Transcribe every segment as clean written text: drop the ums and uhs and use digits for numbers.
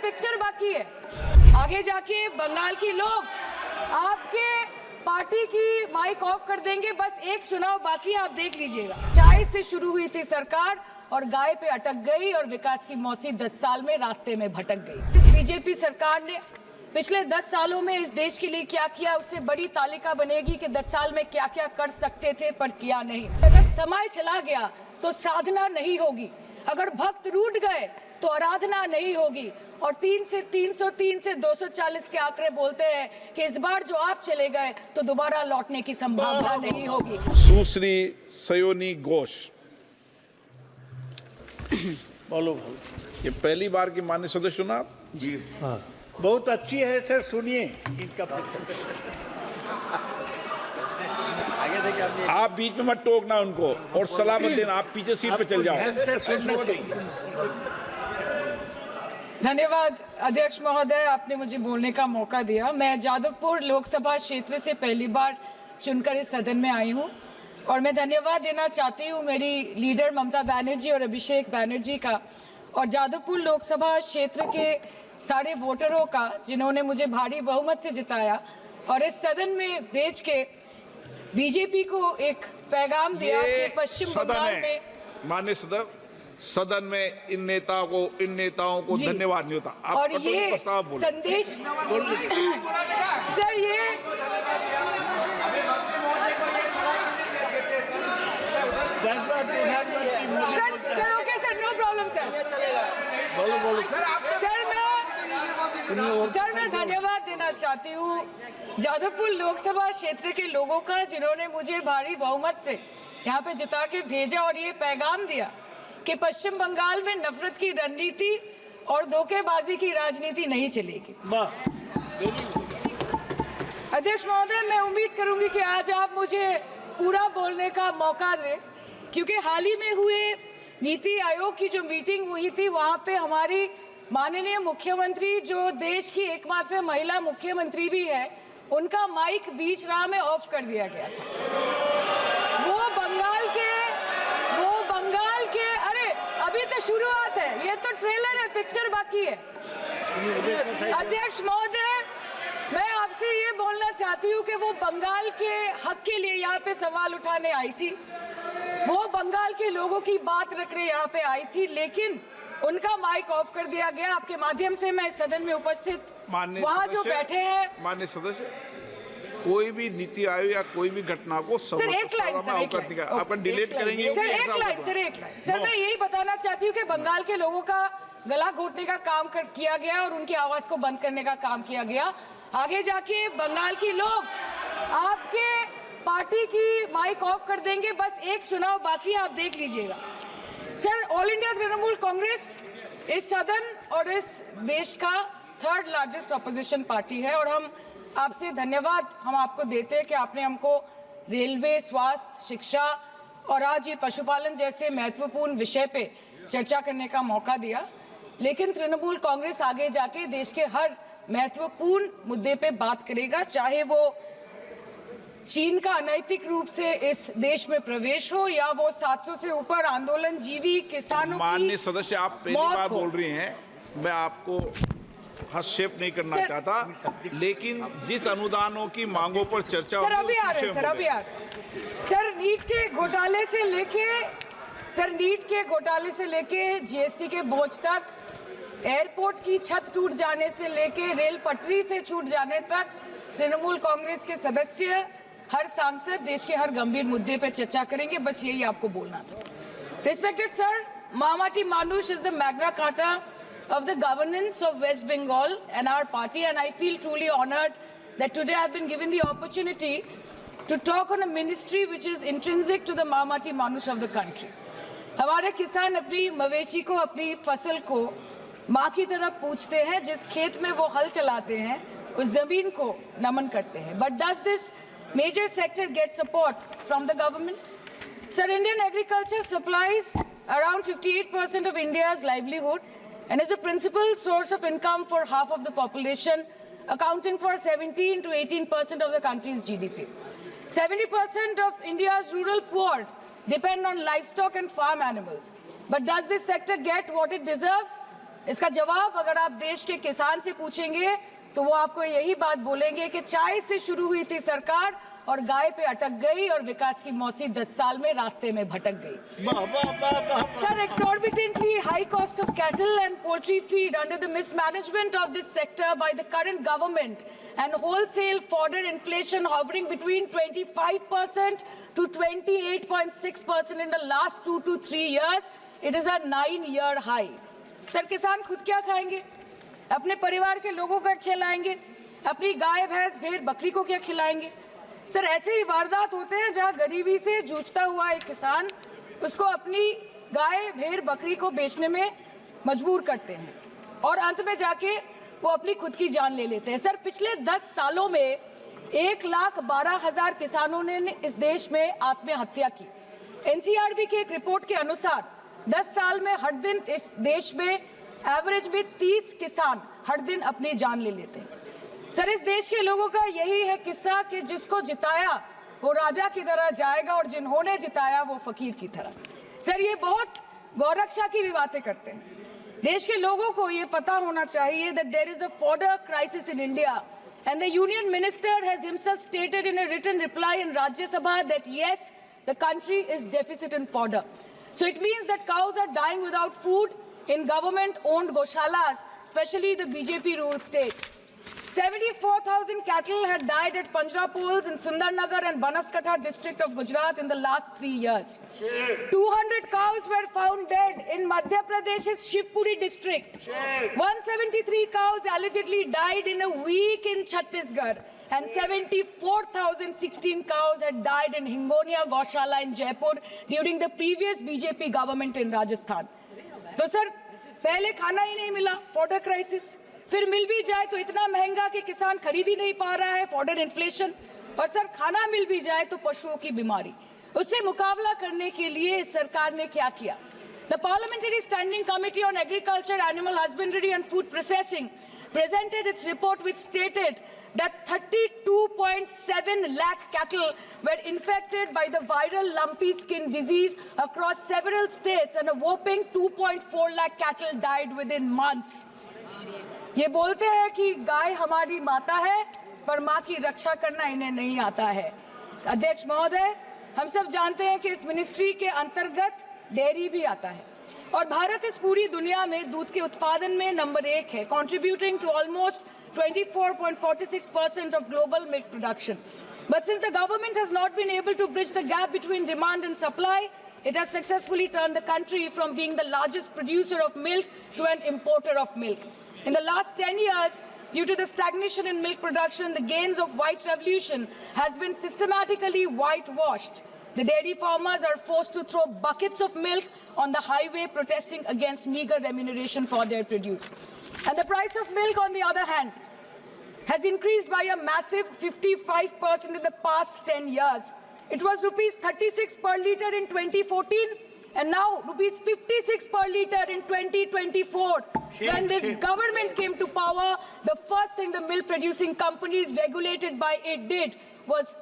Picture बाकी है। आगे जाके बंगाल की लोग आपके पार्टी की माइक ऑफ कर देंगे। बस एक चुनाव बाकी है, आप देख लीजिएगा। चाय से शुरू हुई थी सरकार और गाय पे अटक गई और विकास की मौसी 10 साल में रास्ते में भटक गई। इस बीजेपी सरकार ने पिछले 10 सालों में इस देश के लिए क्या किया, उससे बड़ी तालिका बनेगी कि 10 साल में क्या क्या कर सकते थे पर किया नहीं। अगर समय चला गया तो साधना नहीं होगी, अगर भक्त रूठ गए तो आराधना नहीं होगी। और 3 से 303 से 240 के आंकड़े बोलते हैं कि इस बार जो आप चले गए तो दोबारा लौटने की संभावना नहीं होगी। सुश्री सयोनी घोष, बोलो। ये पहली बार की माननीय सदस्य चुना आप? जी हाँ, बहुत अच्छी है सर, सुनिए इनका आप बीच में मत टोकना उनको और सलाह मत देना, आप पीछे सीट पे चल जाओ। धन्यवाद अध्यक्ष महोदय, आपने मुझे बोलने का मौका दिया। मैं जादवपुर लोकसभा क्षेत्र से पहली बार चुनकर इस सदन में आई हूं और मैं धन्यवाद देना चाहती हूं मेरी लीडर ममता बनर्जी और अभिषेक बनर्जी का और जादवपुर लोकसभा क्षेत्र के सारे वोटरों का, जिन्होंने मुझे भारी बहुमत से जिताया और इस सदन में भेज के बीजेपी को एक पैगाम दिया कि पश्चिम बंगाल में माननीय सदन में इन नेताओं को धन्यवाद नहीं होता। आप और ये संदेश सर, ये sir okay sir, no problem sir. Sir मैं धन्यवाद देना चाहती हूँ जादवपुर लोकसभा क्षेत्र के लोगों का, जिन्होंने मुझे भारी बहुमत से यहाँ पे जिता के भेजा और ये पैगाम दिया कि पश्चिम बंगाल में नफरत की रणनीति और धोखेबाजी की राजनीति नहीं चलेगी। अध्यक्ष महोदय, मैं उम्मीद करूंगी कि आज आप मुझे पूरा बोलने का मौका दें, क्योंकि हाल ही में हुए नीति आयोग की जो मीटिंग हुई थी, वहां पे हमारी माननीय मुख्यमंत्री, जो देश की एकमात्र महिला मुख्यमंत्री भी है, उनका माइक बीच राह में ऑफ कर दिया गया था। वो बंगाल के अरे अभी तो शुरुआत है, ये तो ट्रेलर है, पिक्चर बाकी है। अध्यक्ष महोदय, मैं आपसे ये बोलना चाहती हूँ कि वो बंगाल के हक के लिए यहाँ पे सवाल उठाने आई थी, वो बंगाल के लोगों की बात रख रहे यहाँ पे आई थी, लेकिन उनका माइक ऑफ कर दिया गया। आपके माध्यम से मैं इस सदन में उपस्थित वहाँ जो बैठे हैं माननीय सदस्य, कोई भी नीति आयोग या कोई भी घटना को आपका डिलीट करेंगे। सर एक लाइन सर, मैं यही बताना चाहती हूँ कि बंगाल के लोगों का गला घोटने का काम किया गया और उनकी आवाज को बंद करने का काम किया गया। आगे जाके बंगाल की लोग आपके पार्टी की माइक ऑफ कर देंगे। बस एक चुनाव बाकी है, आप देख लीजिएगा। Sir, all India Trinamool Congress इस सदन और इस देश का 3rd लार्जेस्ट ऑपोजिशन पार्टी है और हम आपसे धन्यवाद हम आपको देते हैं कि आपने हमको रेलवे, स्वास्थ्य, शिक्षा और आज ये पशुपालन जैसे महत्वपूर्ण विषय पे चर्चा करने का मौका दिया। लेकिन तृणमूल कांग्रेस आगे जाके देश के हर महत्वपूर्ण मुद्दे पे बात करेगा, चाहे वो चीन का अनैतिक रूप से इस देश में प्रवेश हो या वो 700 से ऊपर आंदोलन जीवी किसानों की। माननीय सदस्य, आप पहली बार बोल रही हैं, मैं आपको हस्तक्षेप नहीं करना चाहता, लेकिन जिस अनुदानों की मांगों पर चर्चा सर अभी आ रहे हैं, सर नीट के घोटाले से लेके जीएसटी के बोझ तक, एयरपोर्ट की छत टूट जाने से लेके रेल पटरी से छूट जाने तक, तृणमूल कांग्रेस के सदस्य, हर सांसद देश के हर गंभीर मुद्दे पर चर्चा करेंगे। बस यही आपको बोलना था। रिस्पेक्टेड सर, मामाटी मानुष is the Magna carta of the governance of West Bengal and our party, and I feel truly honored that today I've been given the opportunity to talk on a ministry which is intrinsic to the Mamati Manush of the country. हमारे किसान अपनी मवेशी को, अपनी फसल को माँ की तरह पूछते हैं, जिस खेत में वो हल चलाते हैं उस जमीन को नमन करते हैं। But does this major sector get support from the government? Sir, Indian agriculture supplies around 58% of India's livelihood and is a principal source of income for half of the population, accounting for 17 to 18% of the country's GDP. 70% of India's rural poor depend on livestock and farm animals. But does this sector get what it deserves? इसका जवाब अगर आप देश के किसान से पूछेंगे तो वो आपको यही बात बोलेंगे कि चाय से शुरू हुई थी सरकार और गाय पे अटक गई और विकास की मौसी 10 साल में रास्ते में भटक गई। Sir, exorbitantly high cost of cattle and poultry feed under the mismanagement of this sector by the current government and wholesale fodder inflation hovering between 25% to 28.6% in the last 2 to 3 years, it is a 9-year high. Sir, किसान खुद क्या खाएंगे? अपने परिवार के लोगों का खिलाएंगे? अपनी गाय भैंस भेड़ बकरी को क्या खिलाएंगे? सर, ऐसे ही वारदात होते हैं जहां गरीबी से जूझता हुआ एक किसान उसको अपनी गाय भेड़ बकरी को बेचने में मजबूर करते हैं और अंत में जाके वो अपनी खुद की जान ले लेते हैं। सर, पिछले 10 सालों में 1,12,000 किसानों ने इस देश में आत्महत्या की। एनसीआरबी की एक रिपोर्ट के अनुसार 10 साल में हर दिन इस देश में एवरेज में 30 किसान हर दिन अपनी जान ले लेते हैं। सर, इस देश के लोगों का यही है किस्सा कि जिसको जिताया वो राजा की तरह जाएगा और जिन्होंने जिताया वो फकीर की तरह। सर, ये बहुत गौरक्षा की भी बातें करते हैं। देश के लोगों को ये पता होना चाहिए that there is a fodder crisis in India and the union minister has himself stated in a written reply in Rajya Sabha that yes, the country is deficit in fodder. So it means that cows are dying without food in government-owned goshalas, especially the BJP-ruled state. 74,000 cattle had died at Panjrapols in Sundarnagar and Banaskantha district of Gujarat in the last 3 years. 200 cows were found dead in Madhya Pradesh's Shivpuri district. 173 cows allegedly died in a week in Chhattisgarh. And 74,016 cows had died in Hingonia Gaushala in Jaipur during the previous BJP government in Rajasthan. तो sir, पहले खाना ही नहीं मिला, fodder crisis, फिर मिल भी जाए तो इतना महंगा कि किसान खरीद ही नहीं पा रहा है, फॉडर इन्फ्लेशन, और सर खाना मिल भी जाए तो पशुओं की बीमारी। उससे मुकाबला करने के लिए इस सरकार ने क्या किया? The Parliamentary Standing Committee on Agriculture, Animal Husbandry and Food Processing presented its report which stated that 32.7 lakh cattle were infected by the viral lumpy skin disease across several states and a whopping 2.4 lakh cattle died within months. ये बोलते हैं कि गाय हमारी माता है पर माँ की रक्षा करना इन्हें नहीं आता है। अध्यक्ष महोदय, हम सब जानते हैं कि इस मिनिस्ट्री के अंतर्गत डेयरी भी आता है और भारत इस पूरी दुनिया में दूध के उत्पादन में नंबर 1 है, contributing to almost 24.46% of global milk production. But since the government has not been able to bridge the gap between demand and supply, it has successfully turned the country from being the largest producer of milk to an importer of milk. In the last 10 years, due to the stagnation in milk production, the gains of white revolution has been systematically whitewashed. The dairy farmers are forced to throw buckets of milk on the highway protesting against meager remuneration for their produce. And the price of milk, on the other hand, has increased by a massive 55% in the past 10 years. It was rupees 36 per litre in 2014 and now rupees 56 per litre in 2024. When this government came to power, the first thing the milk producing companies regulated by it did was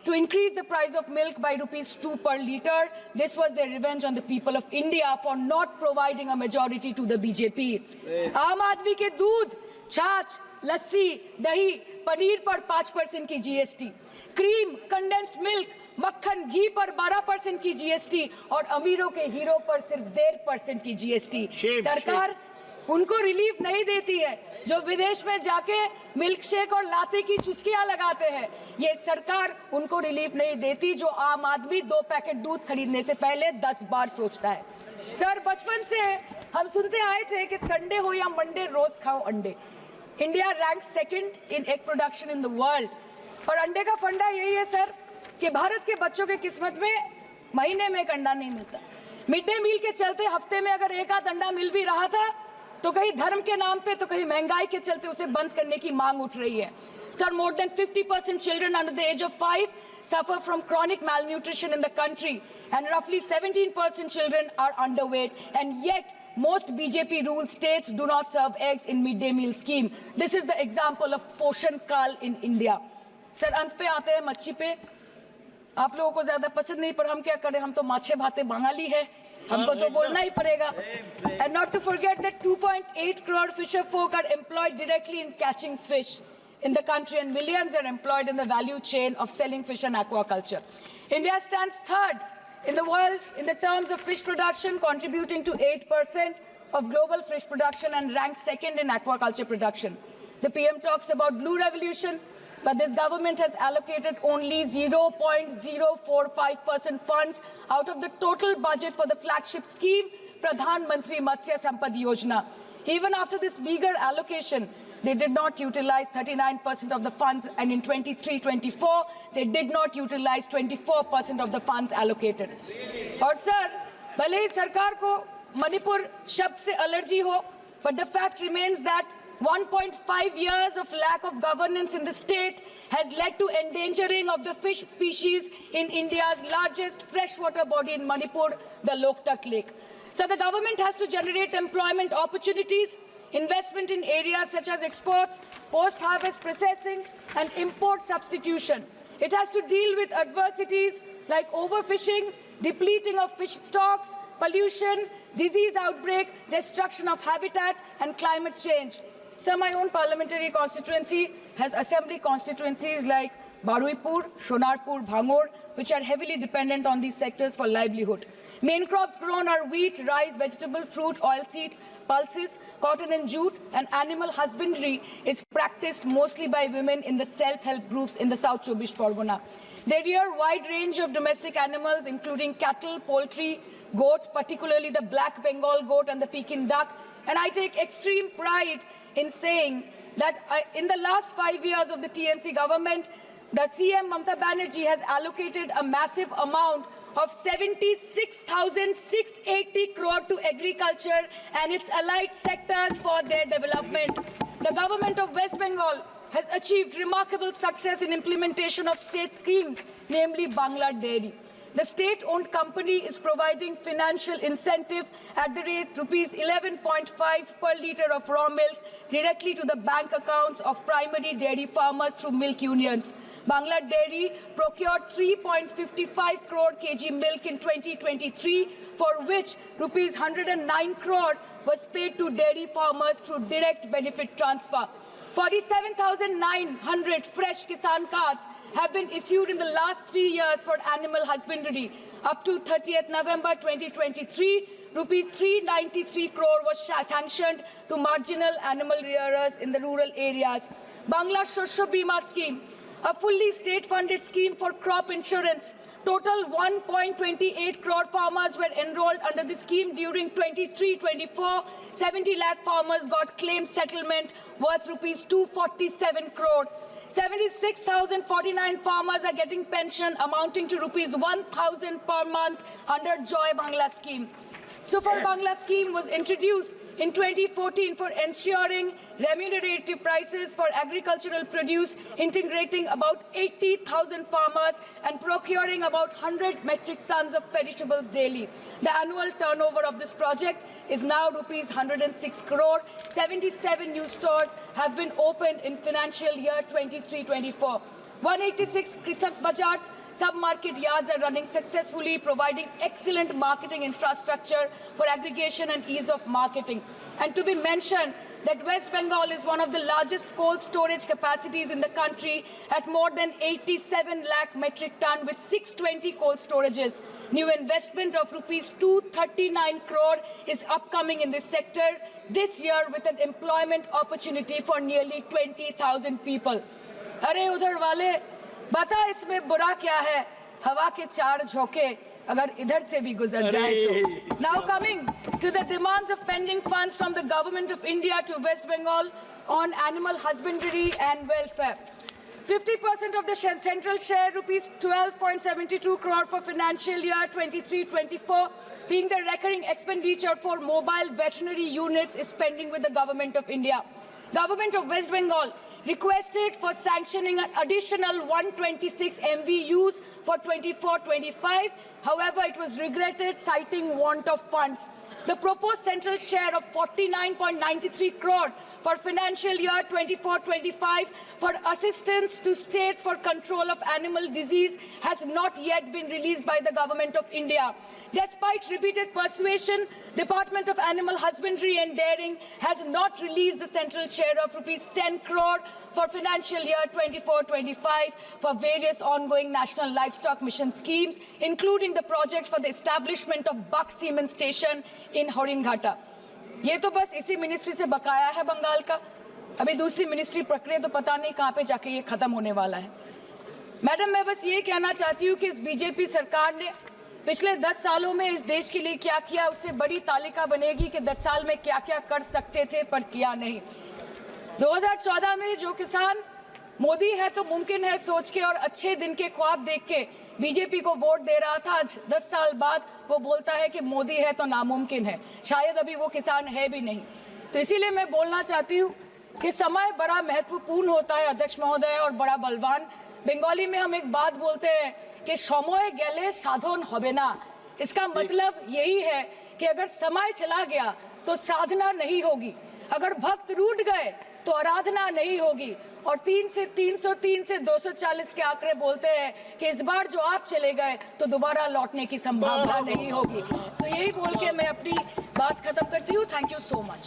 to increase the price of milk by rupees 2 per litre. This was their revenge on the people of India for not providing a majority to the BJP. आम आदमी के दूध, छाछ, लस्सी, दही, पनीर पर 5% की GST, cream, condensed milk, मक्खन, घी पर 12% की GST और अमीरों के हीरो पर सिर्फ 1.5% की GST। सरकार उनको रिलीफ नहीं देती है जो विदेश में जाके मिल्क शेक और लाते की चुस्कियां लगाते हैं। ये सरकार उनको रिलीफ नहीं देती जो आम आदमी 2 पैकेट दूध खरीदने से पहले 10 बार सोचता है। सर, बचपन से हम सुनते आए थे कि संडे हो या मंडे रोज खाओ अंडे। India rank 2nd in egg production in the world और अंडे का फंडा यही है सर कि भारत के बच्चों के किस्मत में महीने में एक अंडा नहीं मिलता। मिड डे मील के चलते हफ्ते में अगर एक आध अंडा मिल भी रहा था तो कहीं धर्म के नाम पे तो कहीं महंगाई के चलते उसे बंद करने की मांग उठ रही है। Sir, more than 50% children under the age of 5 suffer from chronic malnutrition in the country and roughly 17% children are underweight, and yet most BJP-ruled states do not serve eggs in mid-day meal scheme. This is the example of Poshan Kal in India. Sir, अंत पे आते हैं मच्छी पे। आप लोगों को ज़्यादा पसंद नहीं पर हम क्या करें, हम तो माछे भाते बंगाली है। हमको तो बोलना ही पड़ेगा. And not to forget that 2.8 crore fisher folk are employed directly in catching fish in the country, and millions are employed in the value chain of selling fish and aquaculture. India stands third in the world in the terms of fish production, contributing to 8% of global fish production and ranked second in aquaculture production. The PM talks about blue revolution, but this government has allocated only 0.045% funds out of the total budget for the flagship scheme, Pradhan Mantri Matsya Sampad Yojana. Even after this meager allocation, they did not utilize 39% of the funds, and in 23-24, they did not utilize 24% of the funds allocated. और sir, भले ही सरकार को मणिपुर शब्द से allergy हो, but the fact remains that 1.5 years of lack of governance in the state has led to endangering of the fish species in India's largest freshwater body in Manipur, the Loktak Lake. So the government has to generate employment opportunities, investment in areas such as exports, post-harvest processing, and import substitution. It has to deal with adversities like overfishing, depleting of fish stocks, pollution, disease outbreak, destruction of habitat, and climate change. So my own parliamentary constituency has assembly constituencies like Baruipur, Shonarpur, Bhangor, which are heavily dependent on these sectors for livelihood. Main crops grown are wheat, rice, vegetable, fruit, oilseed, pulses, cotton and jute, and animal husbandry is practiced mostly by women in the self-help groups in the South Chobbish Pargona. They rear a wide range of domestic animals, including cattle, poultry, goat, particularly the black Bengal goat and the Pekin duck. And I take extreme pride in saying that in the last 5 years of the TMC government, the CM Mamata Banerjee has allocated a massive amount of 76,680 crore to agriculture and its allied sectors for their development. The government of West Bengal has achieved remarkable success in implementation of state schemes, namely Bangla Dairy. The state-owned company is providing financial incentive at the rate rupees 11.5 per litre of raw milk directly to the bank accounts of primary dairy farmers through milk unions. Bangla Dairy procured 3.55 crore kg milk in 2023, for which rupees 109 crore was paid to dairy farmers through direct benefit transfer. 47,900 fresh Kisan cards have been issued in the last 3 years for animal husbandry. Up to 30th November 2023, rupees 393 crore was sanctioned to marginal animal rearers in the rural areas. Bangla Shosho Bima scheme, a fully state-funded scheme for crop insurance. Total 1.28 crore farmers were enrolled under the scheme during 23-24. 70 lakh farmers got claim settlement worth rupees 247 crore. 76,049 farmers are getting pension amounting to rupees 1,000 per month under Joy Bangla scheme. Super Bangla scheme was introduced in 2014 for ensuring remunerative prices for agricultural produce, integrating about 80,000 farmers and procuring about 100 metric tons of perishables daily. The annual turnover of this project is now rupees 106 crore. 77 new stores have been opened in financial year 23-24. 186 Krisak Bazars sub-market yards are running successfully, providing excellent marketing infrastructure for aggregation and ease of marketing. And to be mentioned that West Bengal is one of the largest cold storage capacities in the country at more than 87 lakh metric ton with 620 cold storages. New investment of rupees 239 crore is upcoming in this sector this year with an employment opportunity for nearly 20,000 people. अरे उधर वाले बता इसमें बुरा क्या है, हवा के चार झोंके अगर इधर से भी गुजर जाए तो. Now coming to the demands of pending funds from the government of India to West Bengal on animal husbandry and welfare. 50% of the central share, rupees 12.72 crore for financial year 23-24, being the recurring expenditure for mobile veterinary units, is pending with the government of India. Government of West Bengal requested for sanctioning an additional 126 MVUs for 24-25. However, it was regretted, citing want of funds. The proposed central share of 49.93 crore for financial year 24-25 for assistance to states for control of animal disease has not yet been released by the Government of India. Despite repeated persuasion, Department of Animal Husbandry and Dairying has not released the central share of rupees 10 crore for financial year 24-25 for various ongoing national livestock mission schemes, including the project for the establishment of Buck Semen Station in Horinghatta. ये तो बस इसी ministry से बकाया है बंगाल का। अभी दूसरी मिनिस्ट्री प्रक्रिया तो पता नहीं कहाँ पे जाके ये खत्म होने वाला है। मैडम, मैं बस ये कहना चाहती हूँ कि इस बीजेपी सरकार ने पिछले 10 सालों में इस देश के लिए क्या किया, उससे बड़ी तालिका बनेगी कि 10 साल में क्या क्या कर सकते थे पर किया नहीं। 2014 में जो किसान मोदी है तो मुमकिन है सोच के और अच्छे दिन के ख्वाब देख के बीजेपी को वोट दे रहा था, आज 10 साल बाद वो बोलता है कि मोदी है तो नामुमकिन है। शायद अभी वो किसान है भी नहीं। तो इसीलिए मैं बोलना चाहती हूँ कि समय बड़ा महत्वपूर्ण होता है अध्यक्ष महोदय, और बड़ा बलवान। बंगाली में हम एक बात बोलते हैं कि समय गेले साधन होबे ना। इसका मतलब यही है कि अगर समय चला गया तो साधना नहीं होगी, अगर भक्त रूठ गए तो आराधना नहीं होगी। और 3 से 303 से 240 के आंकड़े बोलते हैं कि इस बार जो आप चले गए तो दोबारा लौटने की संभावना नहीं होगी। तो यही बोल के मैं अपनी बात खत्म करती हूँ। Thank you so much.